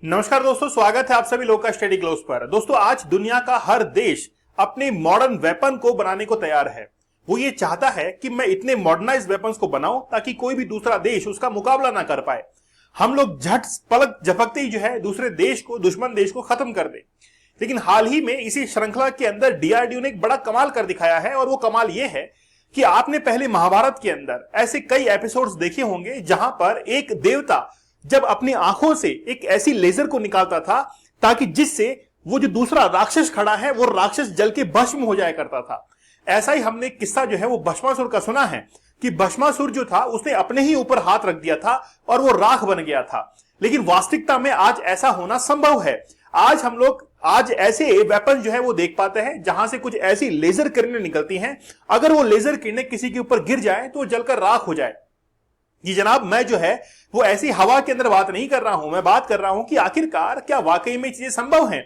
नमस्कार दोस्तों, स्वागत है आप सभी लोग का स्टडी ग्लोव्स पर। दोस्तों, आज दुनिया का हर देश अपने मॉडर्न वेपन को बनाने को तैयार है। वो ये चाहता है कि मैं इतने मॉडर्नाइज वेपन्स को बनाऊं ताकि कोई भी दूसरा देश उसका मुकाबला ना कर पाए। हम लोग झट पलक झपकते ही जो है दूसरे देश को, दुश्मन देश को खत्म कर दे। लेकिन हाल ही में इसी श्रृंखला के अंदर डीआरडीओ ने एक बड़ा कमाल कर दिखाया है, और वो कमाल ये है कि आपने पहले महाभारत के अंदर ऐसे कई एपिसोड्स देखे होंगे जहां पर एक देवता जब अपनी आंखों से एक ऐसी लेजर को निकालता था ताकि जिससे वो जो दूसरा राक्षस खड़ा है वो राक्षस जल के भस्म हो जाया करता था। ऐसा ही हमने किस्सा जो है वो भस्मासुर का सुना है कि भस्मासुर जो था उसने अपने ही ऊपर हाथ रख दिया था और वो राख बन गया था। लेकिन वास्तविकता में आज ऐसा होना संभव है। आज हम लोग ऐसे वेपन जो है वो देख पाते हैं जहां से कुछ ऐसी लेजर किरणें निकलती हैं, अगर वो लेजर किरणें किसी के ऊपर गिर जाए तो जलकर राख हो जाए। जी जनाब, मैं जो है वो ऐसी हवा के अंदर बात नहीं कर रहा हूं, मैं बात कर रहा हूं कि आखिरकार क्या वाकई में चीजें संभव हैं।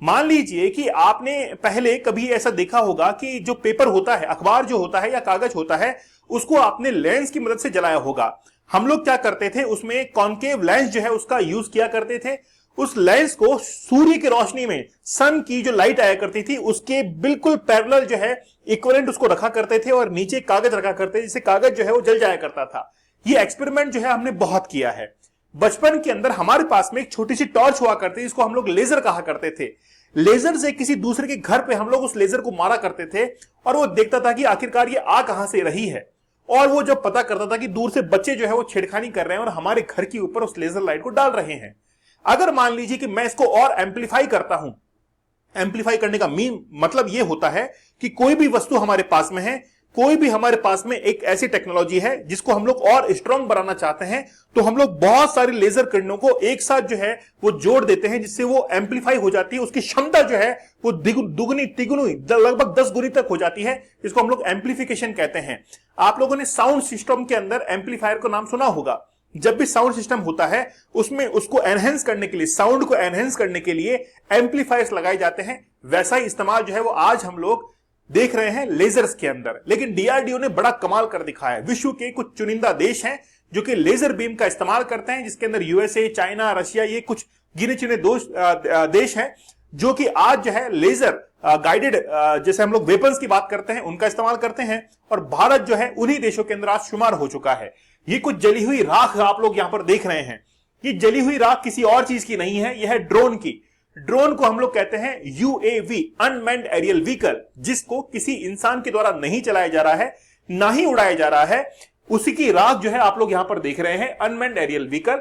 मान लीजिए कि आपने पहले कभी ऐसा देखा होगा कि जो पेपर होता है, अखबार जो होता है या कागज होता है, उसको आपने लेंस की मदद से जलाया होगा। हम लोग क्या करते थे, उसमें कॉन्केव लेंस जो है उसका यूज किया करते थे। उस लेंस को सूर्य की रोशनी में, सन की जो लाइट आया करती थी उसके बिल्कुल पैरेलल जो है इक्विवेलेंट उसको रखा करते थे और नीचे कागज रखा करते थे, जिससे कागज जो है वो जल जाया करता था। ये एक्सपेरिमेंट जो है हमने बहुत किया है। बचपन के अंदर हमारे पास में एक छोटी सी टॉर्च हुआ करती थी, जिसको हम लोग लेजर कहा करते थे। लेजर से किसी दूसरे के घर पे हम लोग उस लेजर को मारा करते थे और वो देखता था कि आखिरकार ये आ कहां से रही है, और वो जब पता करता था कि दूर से बच्चे जो है वो छेड़खानी कर रहे हैं और हमारे घर के ऊपर उस लेजर लाइट को डाल रहे हैं। अगर मान लीजिए कि मैं इसको और एम्पलीफाई करता हूं, एम्पलीफाई करने का मतलब यह होता है कि कोई भी वस्तु हमारे पास में है, कोई भी हमारे पास में एक ऐसी टेक्नोलॉजी है जिसको हम लोग और स्ट्रांग बनाना चाहते हैं, तो हम लोग बहुत सारी लेजर किरणों को एक साथ जो है वो जोड़ देते हैं, जिससे वो एम्पलीफाई हो जाती है। उसकी क्षमता जो है वो दुगनी तिगुनी लगभग 10 गुनी तक हो जाती है, जिसको हम लोग एम्पलीफिकेशन कहते हैं। आप लोगों ने साउंड सिस्टम के अंदर एम्पलीफायर का नाम सुना होगा। जब भी साउंड सिस्टम होता है उसमें उसको एनहेंस करने के लिए, साउंड को एनहेंस करने के लिए एम्पलीफायर्स लगाए जाते हैं। वैसा ही इस्तेमाल जो है वो आज हम लोग देख रहे हैं लेजर्स के अंदर। लेकिन डीआरडीओ ने बड़ा कमाल कर दिखाया है। विश्व के कुछ चुनिंदा देश हैं जो कि लेजर बीम का इस्तेमाल करते हैं, जिसके अंदर यूएसए, चाइना, रशिया, ये कुछ गिने चुने देश हैं जो कि आज जो है लेजर गाइडेड, जैसे हम लोग वेपन्स की बात करते हैं, उनका इस्तेमाल करते हैं। और भारत जो है उन्हीं देशों के अंदर आज शुमार हो चुका है। ये कुछ जली हुई राख आप लोग यहां पर देख रहे हैं। ये जली हुई राख किसी और चीज की नहीं है, यह है ड्रोन की। ड्रोन को हम लोग कहते हैं यूएवी, अनमैन्ड एरियल व्हीकल, जिसको किसी इंसान के द्वारा नहीं चलाया जा रहा है, ना ही उड़ाया जा रहा है। उसी की राख जो है आप लोग यहां पर देख रहे हैं, अनमैन्ड एरियल व्हीकल।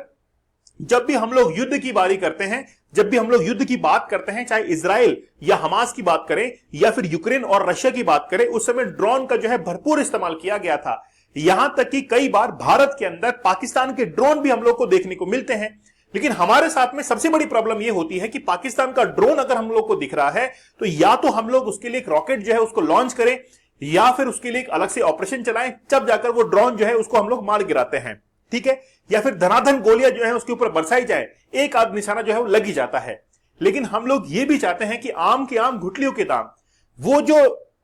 जब भी हम लोग युद्ध की बारी करते हैं, जब भी हम लोग युद्ध की बात करते हैं, चाहे इजराइल या हमास की बात करें या फिर यूक्रेन और रशिया की बात करें, उस समय ड्रोन का जो है भरपूर इस्तेमाल किया गया था। यहां तक कि कई बार भारत के अंदर पाकिस्तान के ड्रोन भी हम लोग को देखने को मिलते हैं। लेकिन हमारे साथ में सबसे बड़ी प्रॉब्लम यह होती है कि पाकिस्तान का ड्रोन अगर हम लोग को दिख रहा है तो या तो हम लोग उसके लिए एक रॉकेट जो है उसको लॉन्च करें, या फिर उसके लिए एक अलग से ऑपरेशन चलाएं, तब जाकर वो ड्रोन जो है उसको हम लोग मार गिराते हैं, ठीक है। या फिर धनाधन गोलियां जो है उसके ऊपर बरसाई जाए, एक आध निशाना जो है वो लग ही जाता है। लेकिन हम लोग ये भी चाहते हैं कि आम के आम घुटलियों के दाम, वो जो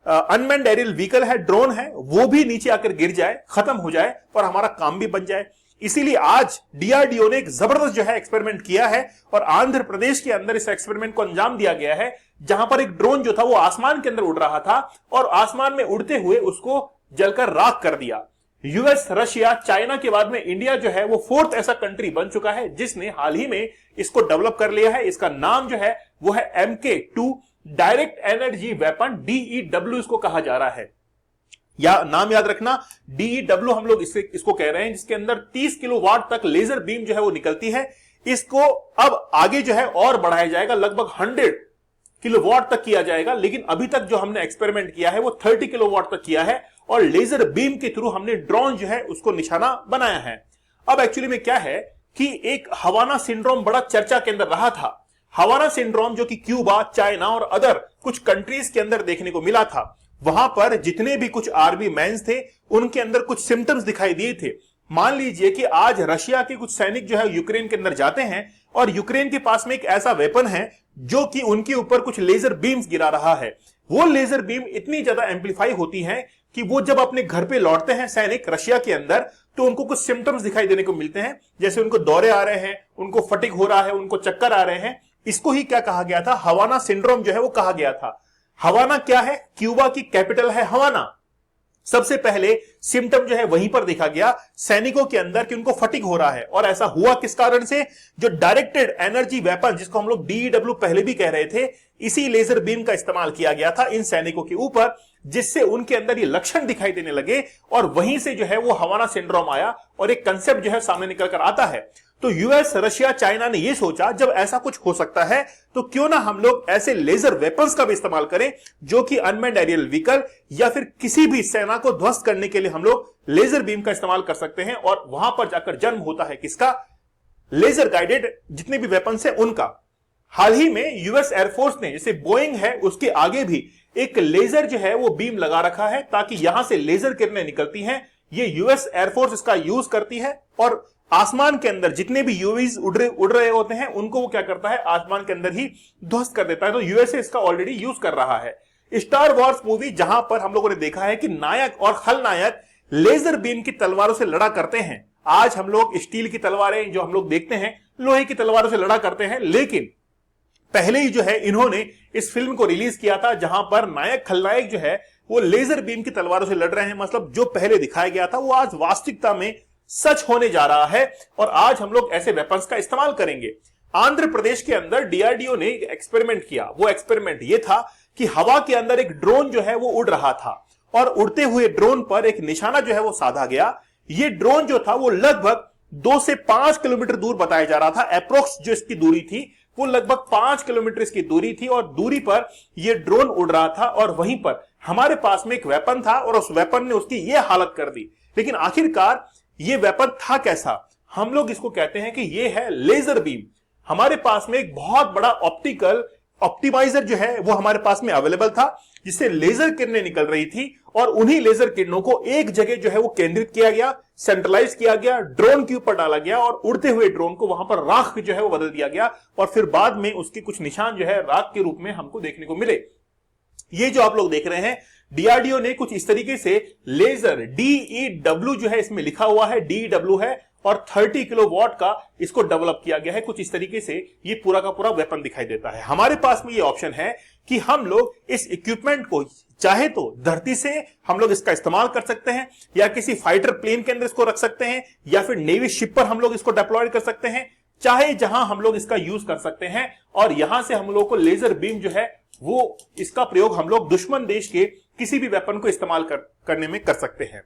अनमैन्ड एरियल व्हीकल है, ड्रोन है, वो भी नीचे आकर गिर जाए, खत्म हो जाए और हमारा काम भी बन जाए। इसीलिए आज डीआरडीओ ने एक जबरदस्त जो है एक्सपेरिमेंट किया है और आंध्र प्रदेश के अंदर इस एक्सपेरिमेंट को अंजाम दिया गया है, जहां पर एक ड्रोन जो था वो आसमान के अंदर उड़ रहा था और आसमान में उड़ते हुए उसको जलकर राख कर दिया। यूएस, रशिया, चाइना के बाद में इंडिया जो है वो फोर्थ ऐसा कंट्री बन चुका है जिसने हाल ही में इसको डेवलप कर लिया है। इसका नाम जो है वो है MK2 direct energy weapon, DEW इसको कहा जा रहा है। या नाम याद रखना, DEW हम लोग इसको कह रहे हैं, जिसके अंदर 30 किलोवाट तक लेजर बीम जो है वो निकलती है। इसको अब आगे जो है और बढ़ाया जाएगा, लगभग 100 किलोवाट तक किया जाएगा। लेकिन अभी तक जो हमने एक्सपेरिमेंट किया है वो 30 किलोवाट तक किया है और लेजर बीम के थ्रू हमने ड्रोन जो है उसको निशाना बनाया है। अब एक्चुअली में क्या है कि एक हवाना सिंड्रोम बड़ा चर्चा के अंदर रहा था। हवाना सिंड्रोम जो कि क्यूबा, चाइना और अदर कुछ कंट्रीज के अंदर देखने को मिला था। वहां पर जितने भी कुछ आर्मी मैन्स थे उनके अंदर कुछ सिम्टम्स दिखाई दिए थे। मान लीजिए कि आज रशिया के कुछ सैनिक जो है यूक्रेन के अंदर जाते हैं और यूक्रेन के पास में एक ऐसा वेपन है जो कि उनके ऊपर कुछ लेजर बीम्स गिरा रहा है। वो लेजर बीम इतनी ज्यादा एम्पलीफाई होती हैं कि वो जब अपने घर पे लौटते हैं सैनिक रशिया के अंदर, तो उनको कुछ सिम्टम्स दिखाई देने को मिलते हैं, जैसे उनको दौरे आ रहे हैं, उनको फटिग हो रहा है, उनको चक्कर आ रहे हैं। इसको ही क्या कहा गया था, हवाना सिंड्रोम जो है वो कहा गया था। हवाना क्या है, क्यूबा की कैपिटल है हवाना। सबसे पहले सिम्टम जो है वहीं पर देखा गया सैनिकों के अंदर कि उनको फटिग हो रहा है। और ऐसा हुआ किस कारण से, जो डायरेक्टेड एनर्जी वेपन जिसको हम लोग डीईडब्ल्यू पहले भी कह रहे थे, इसी लेजर बीम का इस्तेमाल किया गया था इन सैनिकों के ऊपर, जिससे उनके अंदर ये लक्षण दिखाई देने लगे और वहीं से जो है वो हवाना सिंड्रोम आया और एक कंसेप्ट जो है सामने निकल कर आता है। तो यूएस, रशिया, चाइना ने ये सोचा जब ऐसा कुछ हो सकता है तो क्यों ना हम लोग ऐसे लेजर वेपन्स का भी इस्तेमाल करें जो कि अनमैन्ड एरियल व्हीकल या फिर किसी भी सेना को ध्वस्त करने के लिए हम लोग लेजर बीम का इस्तेमाल कर सकते हैं। और वहां पर जाकर जन्म होता है किसका, लेजर गाइडेड जितने भी वेपन्स है उनका। हाल ही में यूएस एयरफोर्स ने, जैसे बोइंग है उसके आगे भी एक लेजर जो है वो बीम लगा रखा है ताकि यहां से लेजर किरणें निकलती हैं। ये यूएस एयरफोर्स इसका यूज करती है और आसमान के अंदर जितने भी यूएवीज उड़ रहे होते हैं उनको वो क्या करता है, आसमान के अंदर ही ध्वस्त कर देता है। तो यूएसए इसका ऑलरेडी यूज कर रहा है। स्टार वॉर्स मूवी जहां पर हम लोगों ने देखा है कि नायक और खलनायक लेजर बीम की तलवारों से लड़ा करते हैं। आज हम लोग स्टील की तलवारें जो हम लोग देखते हैं, लोहे की तलवारों से लड़ा करते हैं, लेकिन पहले ही जो है इन्होंने इस फिल्म को रिलीज किया था जहां पर नायक खलनायक जो है वो लेजर बीम की तलवारों से लड़ रहे हैं। मतलब जो पहले दिखाया गया था वो आज वास्तविकता में सच होने जा रहा है और आज हम लोग ऐसे वेपन्स का इस्तेमाल करेंगे। आंध्र प्रदेश के अंदर डीआरडीओ ने एक एक्सपेरिमेंट किया। वो एक्सपेरिमेंट ये था कि हवा के अंदर एक ड्रोन जो है वो उड़ रहा था और उड़ते हुए ड्रोन पर एक निशाना जो है वो साधा गया। ये ड्रोन जो था वो लगभग 2 से 5 किलोमीटर दूर बताया जा रहा था। अप्रोक्स जो इसकी दूरी थी वो लगभग 5 किलोमीटर इसकी दूरी थी और दूरी पर यह ड्रोन उड़ रहा था और वहीं पर हमारे पास में एक वेपन था और उस वेपन ने उसकी यह हालत कर दी। लेकिन आखिरकार यह वेपन था कैसा, हम लोग इसको कहते हैं कि यह है लेजर बीम। हमारे पास में एक बहुत बड़ा ऑप्टिकल ऑप्टिमाइजर जो है वो हमारे पास में अवेलेबल था, जिससे लेजर किरणें निकल रही थी और उन्हीं लेजर किरणों को एक जगह जो है वो केंद्रित किया गया, सेंट्रलाइज किया गया, ड्रोन के ऊपर डाला गया और उड़ते हुए ड्रोन को वहां पर राख जो है वो बदल दिया गया और फिर बाद में उसके कुछ निशान जो है राख के रूप में हमको देखने को मिले। ये जो आप लोग देख रहे हैं, डीआरडीओ ने कुछ इस तरीके से लेजर डीईडब्ल्यू जो है इसमें लिखा हुआ है, डीईडब्ल्यू है और 30 किलोवाट का इसको डेवलप किया गया है। कुछ इस तरीके से ये पूरा का पूरा वेपन दिखाई देता है। हमारे पास में ये ऑप्शन है कि हम लोग इस इक्विपमेंट को चाहे तो धरती से हम लोग इसका इस्तेमाल कर सकते हैं या किसी फाइटर प्लेन के अंदर इसको रख सकते हैं या फिर नेवी शिप पर हम लोग इसको डिप्लॉय कर सकते हैं, चाहे जहां हम लोग इसका यूज कर सकते हैं और यहां से हम लोग को लेजर बीम जो है वो इसका प्रयोग हम लोग दुश्मन देश के किसी भी वेपन को इस्तेमाल करने में कर सकते हैं।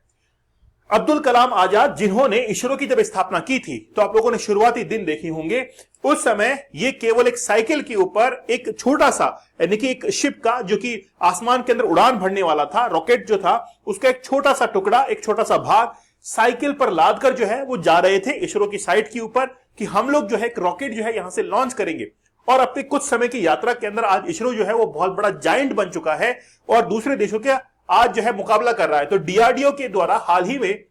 अब्दुल कलाम आजाद जिन्होंने इसरो की जब स्थापना की थी तो आप लोगों ने शुरुआती दिन देखे होंगे, उस समय ये केवल एक साइकिल के ऊपर एक छोटा सा यानी कि एक शिप का जो कि आसमान के अंदर उड़ान भरने वाला था, रॉकेट जो था उसका एक छोटा सा टुकड़ा, एक छोटा सा भाग साइकिल पर लाद कर जो है वो जा रहे थे इसरो की साइट के ऊपर कि हम लोग जो है एक रॉकेट जो है यहां से लॉन्च करेंगे। और अपने कुछ समय की यात्रा के अंदर आज इसरो जो है वो बहुत बड़ा जायंट बन चुका है और दूसरे देशों के आज जो है मुकाबला कर रहा है। तो डीआरडीओ के द्वारा हाल ही में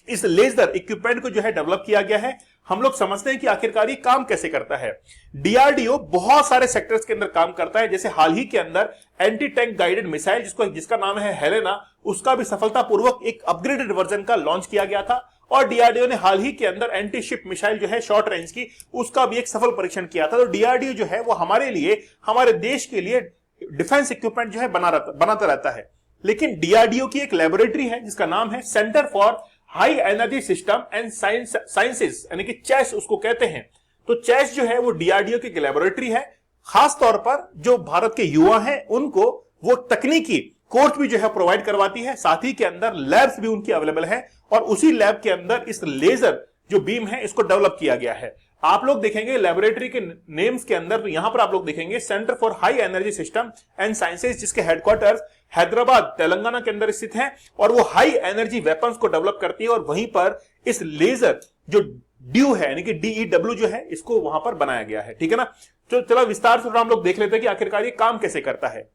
इस लेजर इक्विपमेंट को जो है डेवलप किया गया है। हम लोग समझते हैं कि आखिरकार ये काम कैसे करता है। डीआरडीओ बहुत सारे सेक्टर्स के अंदर काम करता है, जैसे हाल ही के अंदर एंटी टैंक गाइडेड मिसाइल जिसका नाम है हेलेना, उसका भी सफलतापूर्वक एक अपग्रेडेड वर्जन का लॉन्च किया गया था। और डीआरडीओ ने हाल ही के अंदर एंटी शिप मिसाइल जो है शॉर्ट रेंज की, उसका भी एक सफल परीक्षण किया था। तो डीआरडीओ जो है वो हमारे लिए, हमारे देश के लिए डिफेंस इक्विपमेंट जो है बनाता रहता है। लेकिन डीआरडीओ की एक लेबोरेटरी है जिसका नाम है centre for high energy system and sciences यानी कि चेस उसको कहते हैं। तो चेस जो है वो डीआरडीओ की लेबोरेटरी है। खास तौर पर जो भारत के युवा हैं उनको वो तकनीकी कोर्स भी जो है प्रोवाइड करवाती है, साथ ही के अंदर लैब्स भी उनकी अवेलेबल है और उसी लैब के अंदर इस लेजर जो बीम है इसको डेवलप किया गया है। आप लोग देखेंगे लेबोरेटरी के नेम्स के अंदर, तो यहां पर आप लोग देखेंगे centre for high energy system and sciences, जिसके हेडक्वार्टर्स हैदराबाद तेलंगाना के अंदर स्थित है और वो हाई एनर्जी वेपन्स को डेवलप करती है और वहीं पर इस लेजर जो ड्यू है यानी कि डीईडब्ल्यू जो है इसको वहां पर बनाया गया है। ठीक है ना। तो चलो विस्तार से हम लोग देख लेते हैं कि आखिरकार ये काम कैसे करता है।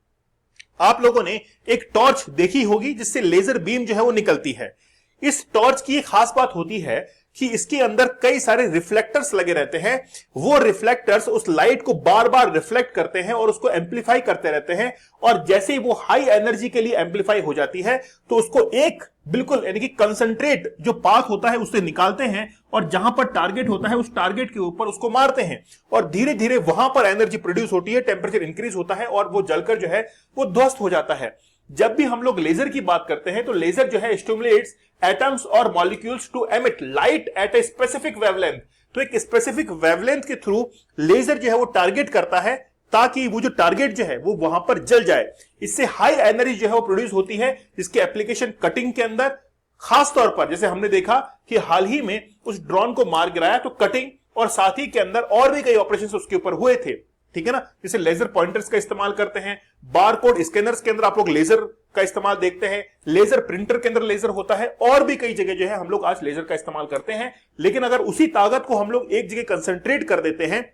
आप लोगों ने एक टॉर्च देखी होगी जिससे लेजर बीम जो है वो निकलती है। इस टॉर्च की एक खास बात होती है कि इसके अंदर कई सारे रिफ्लेक्टर्स लगे रहते हैं। वो रिफ्लेक्टर्स उस लाइट को बार बार रिफ्लेक्ट करते हैं और उसको एम्पलीफाई करते रहते हैं, और जैसे ही वो हाई एनर्जी के लिए एम्पलीफाई हो जाती है तो उसको एक बिल्कुल यानी कि कंसंट्रेट जो पाथ होता है उससे निकालते हैं, और जहां पर टारगेट होता है उस टारगेट के ऊपर उसको मारते हैं, और धीरे धीरे वहां पर एनर्जी प्रोड्यूस होती है, टेंपरेचर इंक्रीज होता है और वो जलकर जो है वो ध्वस्त हो जाता है। जब भी हम लोग लेजर की बात करते हैं तो लेजर जो है स्टिमुलेट्स एटम्स और molecules to emit light at a specific wavelength. तो एक स्पेसिफिक वेवलेंथ के थ्रू लेजर जो है वो टारगेट करता है ताकि वो जो टारगेट जो है वो वहां पर जल जाए। इससे हाई एनर्जी जो है वो प्रोड्यूस होती है, जिसकी एप्लीकेशन कटिंग के अंदर खास तौर पर जैसे हमने देखा कि हाल ही में उस ड्रोन को मार गिराया तो कटिंग और साथ ही के अंदर और भी कई ऑपरेशंस उसके ऊपर हुए थे, ठीक है ना। जैसे लेजर पॉइंटर्स का इस्तेमाल करते हैं, बारकोड स्कैनर्स के अंदर आप लोग लेजर का इस्तेमाल देखते हैं, लेजर प्रिंटर के अंदर लेजर होता है, और भी कई जगह जो है हम लोग आज लेजर का इस्तेमाल करते हैं। लेकिन अगर उसी ताकत को हम लोग एक जगह कंसंट्रेट कर देते हैं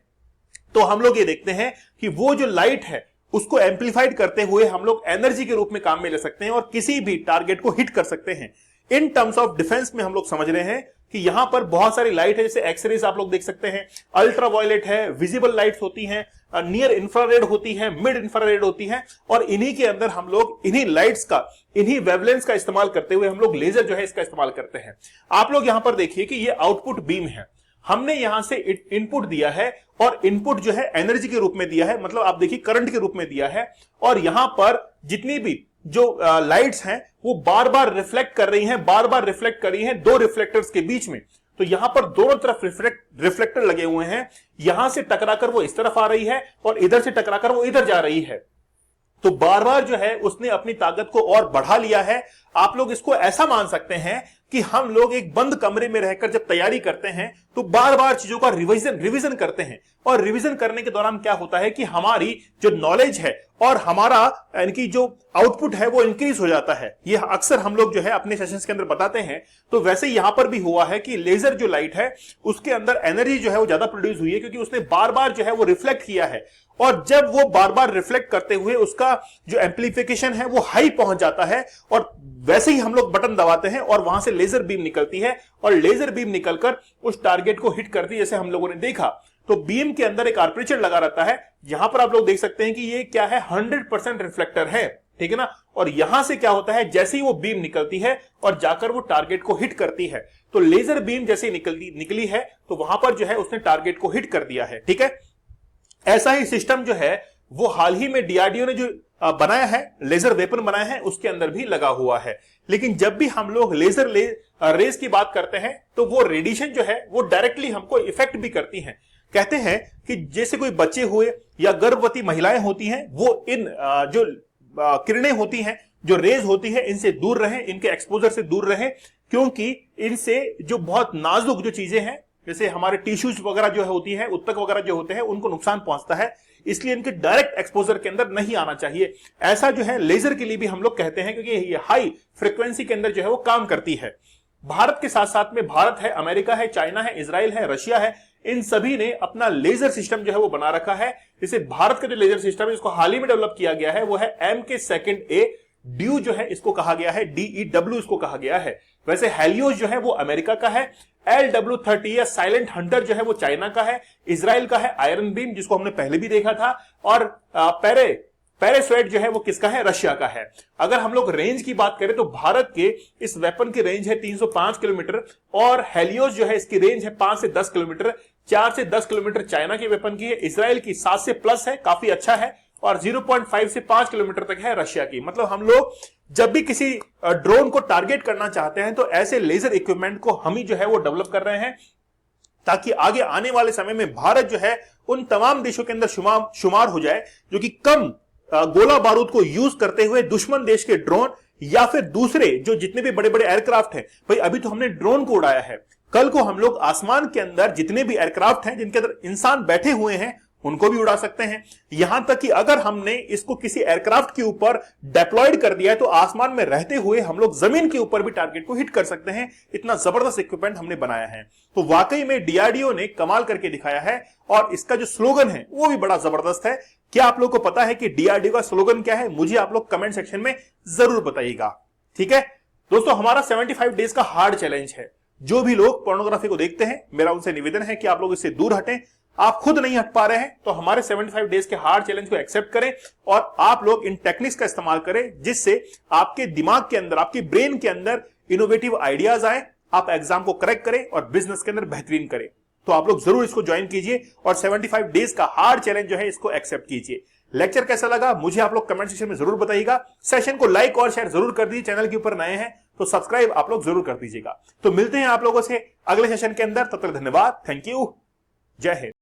तो हम लोग ये देखते हैं कि वो जो लाइट है उसको एम्पलीफाइड करते हुए हम लोग एनर्जी के रूप में काम में ले सकते हैं और किसी भी टारगेट को हिट कर सकते हैं। इन टर्म्स ऑफ डिफेंस में हम लोग समझ रहे हैं कि यहां पर बहुत सारी लाइट है, जैसे एक्सरेज आप लोग देख सकते हैं, अल्ट्रावायलेट है, विजिबल लाइट्स होती हैं, नियर इंफ्रारेड होती है, मिड इंफ्रारेड होती है, और इन्हीं के अंदर हम लोग इन्हीं लाइट्स का, इन्हीं वेवलेंथ्स का इस्तेमाल करते हुए हम लोग लेजर जो है इसका इस्तेमाल करते हैं। आप लोग यहां पर देखिए कि ये आउटपुट बीम है, हमने यहां से इनपुट दिया है और इनपुट जो है एनर्जी के रूप में दिया है, मतलब आप देखिए करंट के रूप में दिया है, और यहां पर जितनी भी जो लाइट्स हैं वो बार बार रिफ्लेक्ट कर रही हैं, बार बार रिफ्लेक्ट कर रही हैं दो रिफ्लेक्टर्स के बीच में। तो यहां पर दोनों तरफ रिफ्लेक्टर लगे हुए हैं, यहां से टकराकर वो इस तरफ आ रही है और इधर से टकराकर वो इधर जा रही है। तो बार बार जो है उसने अपनी ताकत को और बढ़ा लिया है। आप लोग इसको ऐसा मान सकते हैं कि हम लोग एक बंद कमरे में रहकर जब तैयारी करते हैं तो बार बार चीजों का रिवीजन करते हैं, और रिवीजन करने के दौरान क्या होता है कि हमारी जो नॉलेज है और हमारा यानी कि जो आउटपुट है वो इंक्रीज हो जाता है। ये अक्सर हम लोग जो है अपने सेशंस के अंदर बताते हैं। तो वैसे यहां पर भी हुआ है कि लेजर जो लाइट है उसके अंदर एनर्जी जो है वो ज्यादा प्रोड्यूस हुई है, क्योंकि उसने बार बार जो है वो रिफ्लेक्ट किया है, और जब वो बार बार रिफ्लेक्ट करते हुए उसका जो एम्पलीफिकेशन है वो हाई पहुंच जाता है, और वैसे ही हम लोग बटन दबाते हैं और वहां से लेजर बीम निकलती है, और लेजर बीम निकलकर उस टारगेट को हिट करती है, जैसे हम लोगों ने देखा। तो बीम के अंदर एक आर्मेचर लगा रहता है, यहां पर आप लोग देख सकते हैं कि ये क्या है, 100% रिफ्लेक्टर है, ठीक है ना। और यहां से क्या होता है, जैसे ही वो बीम निकलती है और जाकर वो टारगेट को हिट करती है, तो लेजर बीम जैसे निकली है तो वहां पर जो है उसने टारगेट को हिट कर दिया है, ठीक है। ऐसा ही सिस्टम जो है वो हाल ही में डीआरडीओ ने जो बनाया है, लेजर वेपन बनाया है, उसके अंदर भी लगा हुआ है। लेकिन जब भी हम लोग लेजर रेस की बात करते हैं तो वो रेडिएशन जो है वो डायरेक्टली हमको इफेक्ट भी करती हैं। कहते हैं कि जैसे कोई बच्चे हुए या गर्भवती महिलाएं होती हैं, वो इन जो किरणें होती हैं, जो रेज होती है, इनसे दूर रहें, इनके एक्सपोजर से दूर रहें, क्योंकि इनसे जो बहुत नाजुक जो चीजें हैं, जैसे हमारे टिश्यूज वगैरह जो होती हैं, उत्तक वगैरह जो होते हैं, उनको नुकसान पहुंचता है, इसलिए इनके डायरेक्ट एक्सपोजर के अंदर नहीं आना चाहिए। ऐसा जो है लेजर के लिए भी हम लोग कहते हैं, क्योंकि ये हाई फ्रीक्वेंसी के अंदर जो है वो काम करती है। भारत के साथ साथ में भारत है, अमेरिका है, चाइना है, इजराइल है, रशिया है, इन सभी ने अपना लेजर सिस्टम जो है वो बना रखा है। जैसे भारत का जो लेजर सिस्टम है इसको हाल ही में डेवलप किया गया है वो है MK2A ड्यू जो है इसको कहा गया है, DEW इसको कहा गया है। वैसे हेलियोस जो है वो अमेरिका का है, LW30 या साइलेंट हंटर जो है वो चाइना का है, इजराइल का है आयरन बीम जिसको हमने पहले भी देखा था, और पेरेस्वेट जो है वो किसका है, रशिया का है। अगर हम लोग रेंज की बात करें तो भारत के इस वेपन की रेंज है 305 किलोमीटर, और हेलियोस जो है इसकी रेंज है 5 से 10 किलोमीटर, 4 से 10 किलोमीटर चाइना के वेपन की है, इजराइल की 7 से प्लस है, काफी अच्छा है, और 0.5 से 5 किलोमीटर तक है रशिया की। मतलब हम लोग जब भी किसी ड्रोन को टारगेट करना चाहते हैं तो ऐसे लेजर इक्विपमेंट को हम ही जो है वो डेवलप कर रहे हैं, ताकि आगे आने वाले समय में भारत जो है उन तमाम देशों के अंदर शुमार हो जाए जो कि कम गोला बारूद को यूज करते हुए दुश्मन देश के ड्रोन या फिर दूसरे जो जितने भी बड़े बड़े एयरक्राफ्ट हैं, भाई अभी तो हमने ड्रोन को उड़ाया है, कल को हम लोग आसमान के अंदर जितने भी एयरक्राफ्ट हैं जिनके अंदर इंसान बैठे हुए हैं उनको भी उड़ा सकते हैं। यहां तक कि अगर हमने इसको किसी एयरक्राफ्ट के ऊपर डिप्लॉयड कर दिया है तो आसमान में रहते हुए हम लोग जमीन के ऊपर भी टारगेट को हिट कर सकते हैं। इतना जबरदस्त इक्विपमेंट हमने बनाया है। तो वाकई में डीआरडीओ ने कमाल करके दिखाया है, और इसका जो स्लोगन है वो भी बड़ा जबरदस्त है। क्या आप लोग को पता है कि डीआरडीओ का स्लोगन क्या है? मुझे आप लोग कमेंट सेक्शन में जरूर बताइएगा, ठीक है दोस्तों। हमारा 75 डेज का हार्ड चैलेंज है जो भी लोग पोर्नोग्राफी को देखते हैं, मेरा उनसे निवेदन है कि आप लोग इससे दूर हटें। आप खुद नहीं हट पा रहे हैं तो हमारे 75 डेज के हार्ड चैलेंज को एक्सेप्ट करें और आप लोग इन टेक्निक्स का इस्तेमाल करें जिससे आपके दिमाग के अंदर, आपके ब्रेन के अंदर इनोवेटिव आइडियाज आए, आप एग्जाम को करेक्ट करें और बिजनेस के अंदर बेहतरीन करें। तो आप लोग जरूर इसको ज्वाइन कीजिए और 75 डेज का हार्ड चैलेंज जो है इसको एक्सेप्ट कीजिए। लेक्चर कैसा लगा मुझे आप लोग कमेंट सेक्शन में जरूर बताइएगा। सेशन को लाइक और शेयर जरूर कर दीजिए। चैनल के ऊपर नए हैं तो सब्सक्राइब आप लोग जरूर कर दीजिएगा। तो मिलते हैं आप लोगों से अगले सेशन के अंदर। तब तक धन्यवाद। Thank you. जय हिंद।